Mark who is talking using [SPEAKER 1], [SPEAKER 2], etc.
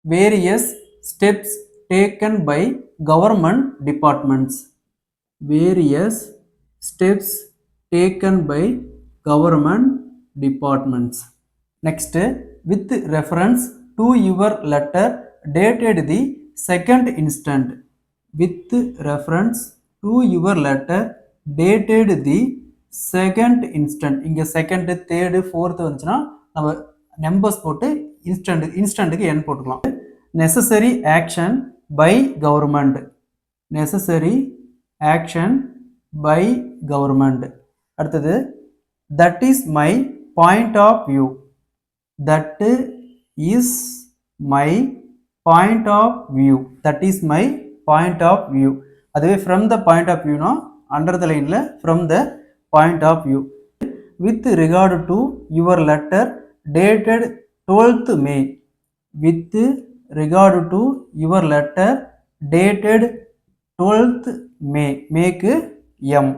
[SPEAKER 1] various steps taken by government departments. Various steps taken by government departments. Next, with reference to your letter dated the second instant. With reference to your letter dated the second instant. இங்க second, third, fourth வந்துச்சுன்னா நம்ம numbers போட்டு இன்ஸ்டன்ட்டுக்கு என் போட்டுக்கலாம். necessary action by government. necessary action by government. அடுத்தது that is my point of view. that is my point of view. that is my point of view. அதுவே from the point of view னா under the line ல from the point of view. with regard to your letter dated 12th May. with regard to your letter dated 12th May. மேக்கு M.